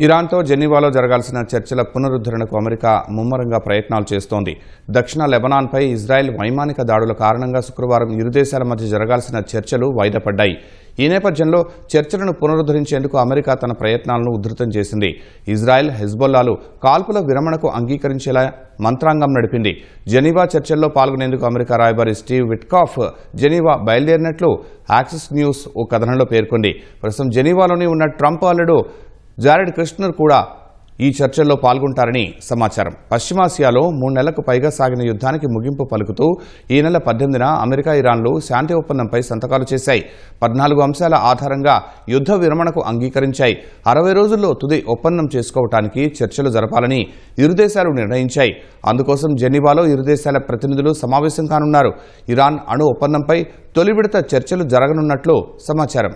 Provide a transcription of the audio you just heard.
ఇరాన్తో జెనీవాలో జరగాల్సిన చర్చల పునరుద్ధరణకు అమెరికా ముమ్మరంగా ప్రయత్నాలు చేస్తోంది. దక్షిణ లెబనాన్పై ఇజ్రాయెల్ వైమానిక దాడుల కారణంగా శుక్రవారం ఇరు దేశాల మధ్య జరగాల్సిన చర్చలు వాయిదా పడ్డాయి. ఈ నేపథ్యంలో చర్చలను పునరుద్ధరించేందుకు అమెరికా తన ప్రయత్నాలను ఉధృతం చేసింది. ఇజ్రాయెల్, హెజ్బొల్లాలు కాల్పుల విరమణకు అంగీకరించేలా మంత్రాంగం నడిపింది. జెనీవా చర్చల్లో పాల్గొనేందుకు అమెరికా రాయబారి స్టీవ్ విట్కాఫ్ జెనీవా బయలుదేరినట్లు యాక్సిస్ న్యూస్ ఓ కథనంలో పేర్కొంది. ప్రస్తుతం జెనీవాలోని ఉన్న ట్రంప్ అల్లుడు జారెడ్ కుష్నర్ కూడా ఈ చర్చల్లో పాల్గొంటారని సమాచారం. పశ్చిమాసియాలో 3 నెలలకు పైగా సాగిన యుద్ధానికి ముగింపు పలుకుతూ ఈ నెల 18న అమెరికా, ఇరాన్లు శాంతి ఒప్పందంపై సంతకాలు చేశాయి. 14 అంశాల ఆధారంగా యుద్ధ విరమణకు అంగీకరించాయి. 60 రోజుల్లో తుది ఒప్పందం చేసుకోవటానికి చర్చలు జరపాలని ఇరు దేశాలు నిర్ణయించాయి. అందుకోసం జెనీవాలో ఇరు దేశాల ప్రతినిధులు సమావేశం కానున్నారు. ఇరాన్ అణు ఒప్పందంపై తొలి విడత చర్చలు జరగనున్నట్లు సమాచారం.